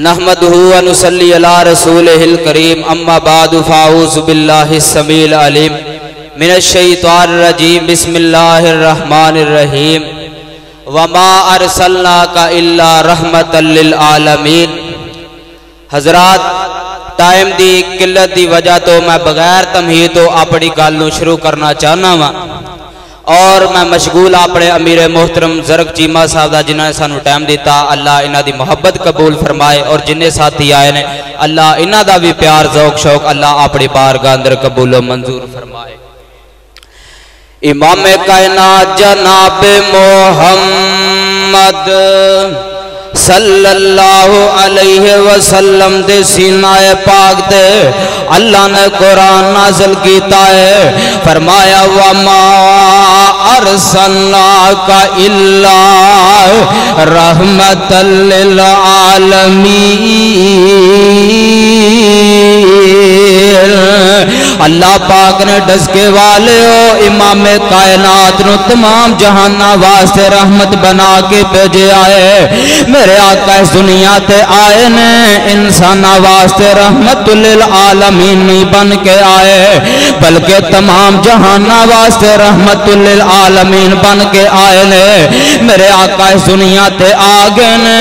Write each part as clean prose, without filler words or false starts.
نحمدہ و نصلی علی رسولہ الکریم اما بعد فاعوذ باللہ السمیع العلیم من الشیطان الرجیم بسم اللہ الرحمن الرحیم وما ارسلناک الا رحمتا للعالمین۔ حضرات ٹائم دی قلت دی وجہ تو میں بغیر تمہید تو اپنی گل شروع کرنا چاہنا وا اور میں مشغول اپنے امیر محترم زرق چیمہ صاحب دا جنہاں نے سانو ٹائم دیتا، اللہ انہاں دی محبت قبول فرمائے اور جنہیں ساتھی آئے نے اللہ انہاں دا بھی پیار ذوق شوق اللہ اپنی بارگاہ اندر قبول و منظور فرمائے۔ امام کائنات جناب محمد صلی اللہ علیہ وسلم دے سینہ پاک دے اللہ نے قرآن نازل کیتا ہے، فرمایا وَمَا أَرْسَلْنَاكَ إِلَّا رَحْمَةً لِلْعَالَمِينَ۔ اللہ پاک نے ڈسکے والے ہو امام کائنات نو تمام جہانہ واسطے رحمت بنا کے بھیجے آئے۔ میرے آقا اس دنیا تے آئے نے انسانہ واسطے رحمت للعالمین نہیں بن کے آئے بلکہ تمام جہانہ واسطے رحمت للعالمین بن کے آئے نے۔ میرے آقا اس دنیا تے آگے نے،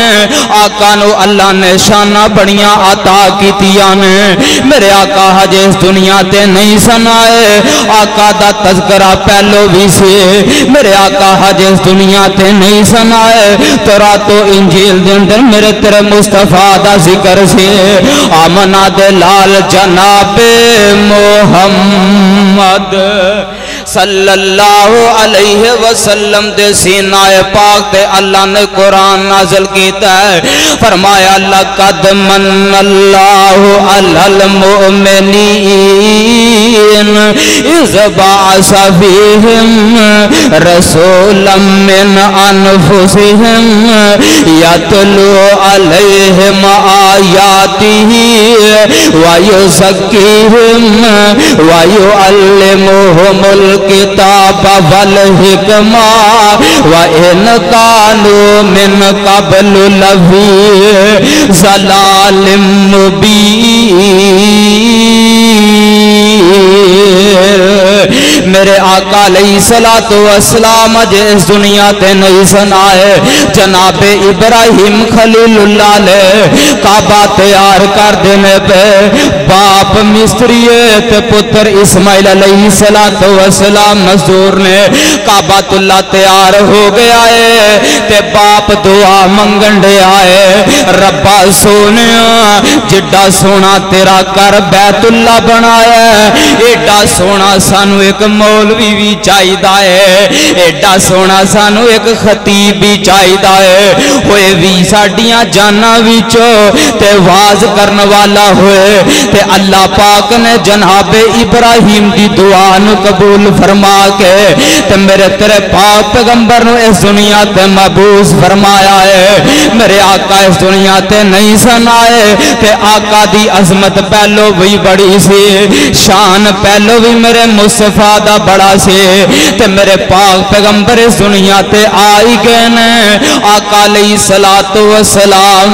آقا نو اللہ نے شانہ بڑیاں عطا کیتیاں نے۔ میرے آقا حج اس دنیا تے نہیں سنائے، آقا دا تذکرہ پہلو بھی سے۔ میرے آقا حج اس دنیا تے نہیں سنائے، ترا تو انجیل دے اندر میرے تیرے مصطفیٰ دا ذکر سے۔ آمنہ دے لال جناب محمد صلی اللہ علیہ وسلم دے سینہ پاک دے اللہ نے قرآن نازل کیتا ہے، فرمایا لَقَدْ مَنَّ اللَّهُ عَلَى الْمُؤْمِنِينَ إِذْ بَعَثَ فِيهِمْ رَسُولًا مِّنْ أَنفُسِهِمْ يَتْلُو عَلَيْهِمْ آيَاتِهِ وَيُزَكِّيهِمْ وَيُعَلِّمُهُمُ الْكِتَابَ وَالْحِكْمَةَ وَإِنْ كَانُوا مِنْ قَبْلُ لَفِي ضَلَالٍ مُبِينٍ۔ میرے آقا علیہ السلام اس دنیا تے نہیں سنائے، جناب ابراہیم خلیل اللہ لے کعبہ تیار کر دینے پہ باپ مستری تے پتر اسماعیل علیہ السلام مزدور نے کعبۃ اللہ تیار ہو گیا ہے تے باپ دعا منگن دے آئے، ربا سونیا جڈا سونا تیرا کر بیت اللہ بنایا ہے، ایڈا سونا سانو ایک مولوی بھی چاہیدہ ہے، ایڈا سونا سانو ایک خطیب بھی چاہیدہ ہے، ہوئے بھی ساڑیاں جانا ویچو تے واز کرن والا ہوئے تے اللہ پاک نے جناب ابراہیم دی دعا نو قبول فرما کے تے میرے تیرے پاک پیغمبر نو اس دنیا تے مبعوث فرمایا ہے۔ میرے آقا اس دنیا تے نہیں سنائے تے آقا دی عظمت پہلو بھی بڑی سی، شان پہلو بھی میرے مصطفیٰ دا بڑا سی تے میرے پاک پیغمبر اس دنیا تے آئی گئے نے۔ آقا علیہ السلام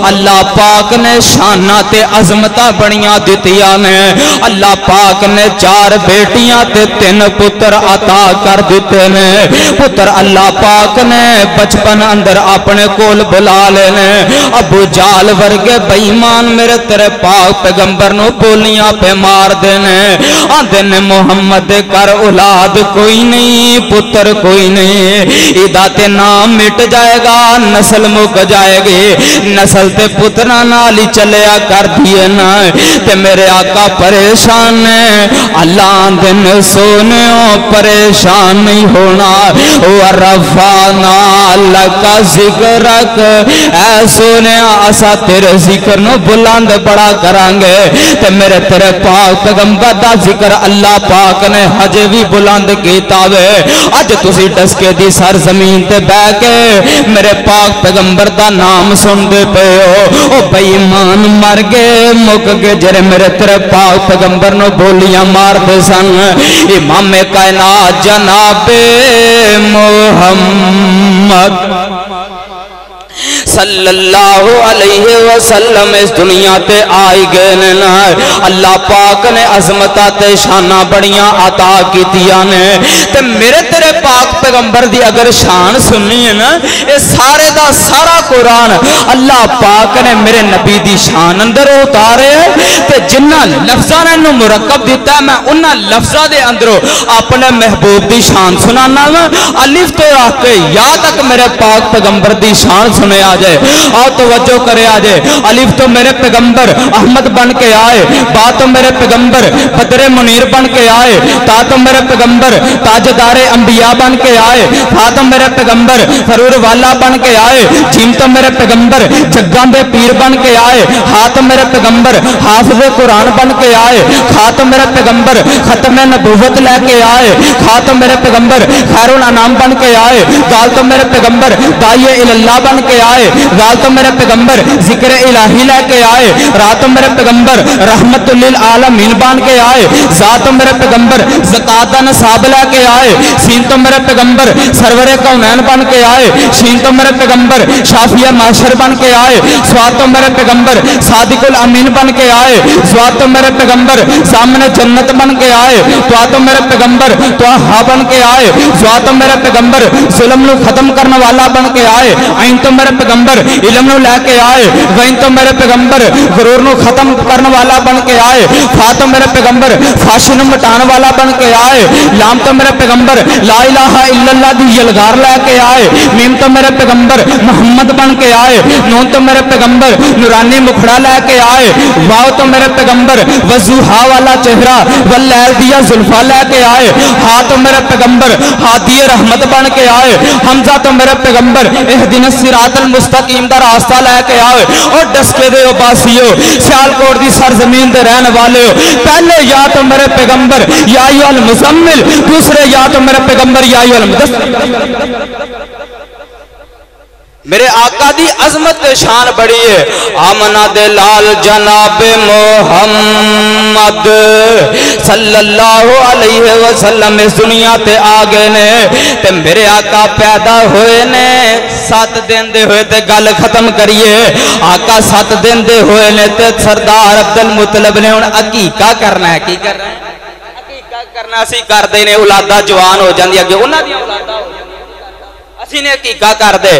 اللہ پاک نے شانہ تے عظمتہ بڑیاں دتیاں نے، اللہ پاک نے 4 بیٹیاں تے 3 پتر عطا کر دیتے نے۔ پتر اللہ پاک نے بچپن اندر اپنے کول بلا لینے، ابو جال ورگے بیمان میرے تیرے پاک پیغمبر نو بولیاں پہ مار دینے، آندے نے محمد کر اولاد کوئی نہیں، پتر کوئی نہیں، ایدہ تے نام مٹ جائے گا، نسل مک جائے گی، نسل تے پترہ نالی چلیا کر دیے نا تے میرے آقا پریشان ہے۔ اللہ دن سونے پریشان نہیں ہونا، وَرَفَعْنَا لَكَ ذِكْرَكَ، اے سونے آسا تیرے ذکر نو بلند بڑا کرانگے تے میرے تیرے پاک پیغمبر دا ذکر اللہ پاک نے حج بھی بلند کیتا وے۔ اج تسی ڈسکے دی سرزمین تے بے کے میرے پاک پیغمبر دا نام سن دے پے ہو، او بے ایمان مر گے مک گے جرے میرے تیرے پاک پیغمبر نو بولیاں مار دے سن۔ امام کائنات جناب محمد صلی اللہ علیہ وسلم اس دنیا تے آئی گئے نے اللہ پاک نے عظمتہ تے شانہ بڑیاں عطا کیتیاں نے تے میرے تیرے پاک پیغمبر دی اگر شان سننی ہے نا یہ سارے دا سارا قرآن اللہ پاک نے میرے نبی دی شان اندر اتارے تے جنہ لفظاں نے انہوں مرکب دیتا ہے میں انہاں لفظاں دے اندروں اپنے محبوب دی شان سنانا الف تو رکھ کے یا تک میرے پاک پیغمبر دی شان سنے آ جائے اور توجہ کرے آ جائے الف تو میرے پیغمبر احمد بن کے آئے با تو میرے پیغمبر بدر منیر بن کے آئے تا تو میرے پیغمبر تاجدار انبیاء بن کے آئے تا تو میرے پیغمبر فرور والا بن کے آئے جیم تو میرے پیغمبر جگاں دے پیر بن کے آئے ہاں تو میرے پیغمبر حافظ قرآن بن کے آئے کھا تو میرے پیغمبر ختم نبوت لے کے آئے کھا تو میرے پیغمبر خیر الانام بن کے آئے گال تو میرے پیغمبر داعی اللہ بن کے آئے گال تو میرے پیغمبر ذکر الہی لے کے آئے رات تو میرے پیغمبر رحمت للعالمین بن کے آئے ذات تو میرے پیغمبر زکات دا نصاب لے کے آئے سین تو میرے پیغمبر سرور کونین بن کے آئے شین تو میرے پیغمبر شافیہ معاشر بن کے آئے سواد تو میرے پیغمبر صادق الامین بن کے آئے زواد تو میرے پیغمبر سامنے جنت بن کے آئے تو میرے پیغمبر توہا بن کے آئے زواد تو میرے پیغمبر ظلم نو ختم کرنے والا بن کے آئے عین تو میرے پیغمبر علم نو لے کے آئے غین تو میرے پیغمبر غرور نو ختم کرنے والا بن کے آئے فا تو میرے پیغمبر فاشی نو مٹان والا بن کے آئے لام تو میرے پیغمبر لا الہ الا اللہ دی یلغار لے کے آئے میم تو میرے پیغمبر محمد بن کے آئے نون تو میرے پیغمبر نورانی مکھڑا لے کے آئے واو تو میرے پیغمبر وضحا والا چہرہ واللیل دیا زلفا لے کے آئے ہا تو میرے پیغمبر ہادی رحمت بن کے آئے حمزہ تو میرے پیغمبر اہدنا الصراط المستقیم دا راستہ لے کے آئے اور ڈسکے دے عباسیو سیالکوٹ دی سرزمین دے رہنے والے ہو پہلے یا تو میرے پیغمبر یا ایھا المزمل دوسرے یا تو میرے پیغمبر یا ایھا المدثر میرے آقا دی عظمت شان بڑی ہے آمنہ دے لال جناب محمد صلی اللہ علیہ وسلم اس دنیا تے آگے نے تے میرے آقا پیدا ہوئے نے 7 دن دے ہوئے تے گل ختم کریے آقا 7 دن دے ہوئے نے تے سردار عبدالمطلب نے ان عقیقہ کرنا ہے کی کرنا ہے عقیقہ کرنا سی کر دے نے اولادہ جوان ہو جاندی اگے انہاں دی اولادہ ہو جاندی اسی نے عقیقہ کر دے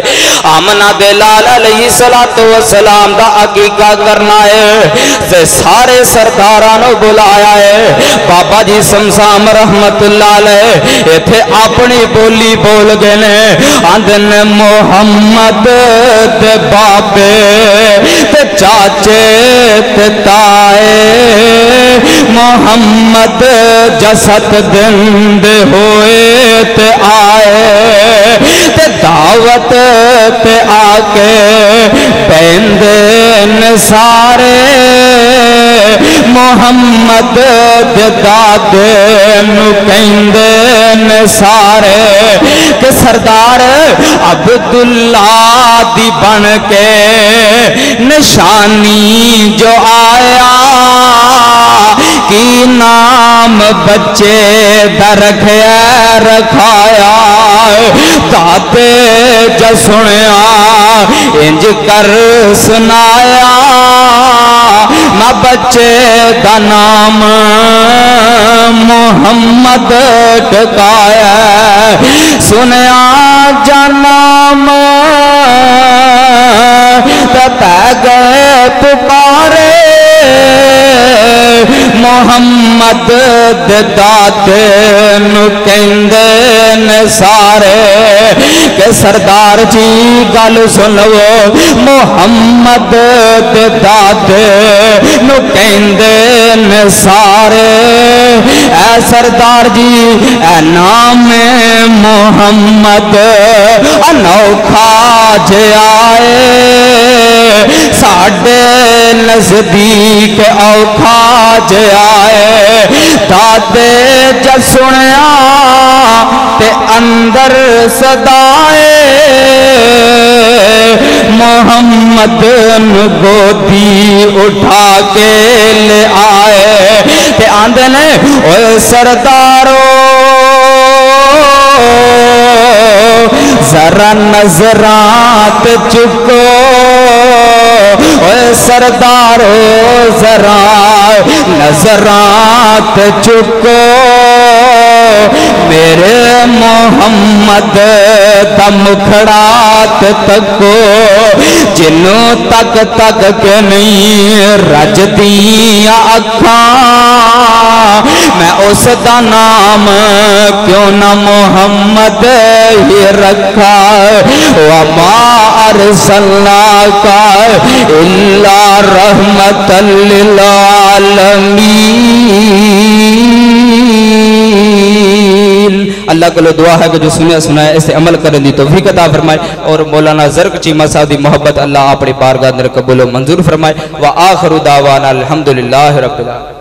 آمنہ دے لال علیہ السلام دا عقیقہ کرنا ہے تے سارے سردارانو بلایا ہے بابا جی سمسام رحمت اللہ علیہ ایتھے اپنی بولی بول گئے نے آندن محمد دے بابے تے چاچے تے تائے محمد جسد دن دے ہوئے تے آئے تے دعوت تے آکے پیندن سارے محمد دے دادے نو پیندن سارے کہ سردار عبداللہ دی بن کے نشانی جو آیا کی نام بچے در رکھیا رکھایا دادے جو سنیا انج کر سنایا نہ بچے دا نام محمد ٹکایا سنیا جانام پہ گئے پکارے محمد دے دادے نو کہندے نے سارے کہ سردار جی گل سنو محمد دے دادے نو کہندے نے سارے اے سردار جی اے نام محمد انوکھا جے آئے ساڈے نزدیک اوکھا جے آئے دادے جب سنیا تے اندر صدائے محمد گودی اٹھا کے لے آئے تے آندے نے اوے سردارو ذرا نظرات چکو اے سردارو ذرا نظرات چکو میرے محمد دم کھڑات تکو جنوں تک تک کے نہیں رج دیاں اکھاں میں اس دا نام کیوں نہ محمد ہی رکھا وما ارسلناک الا رحمت للعالمین۔ اللہ کو دعا ہے کہ جو سنیا سنایا اسے عمل کرنے دی توفیق عطا فرمائے، اور مولانا زرق چیمہ صاحب دی محبت اللہ اپنی بارگاہ اندر قبول و منظور فرمائے۔ وآخر دعوانا الحمدللہ رب العالمین۔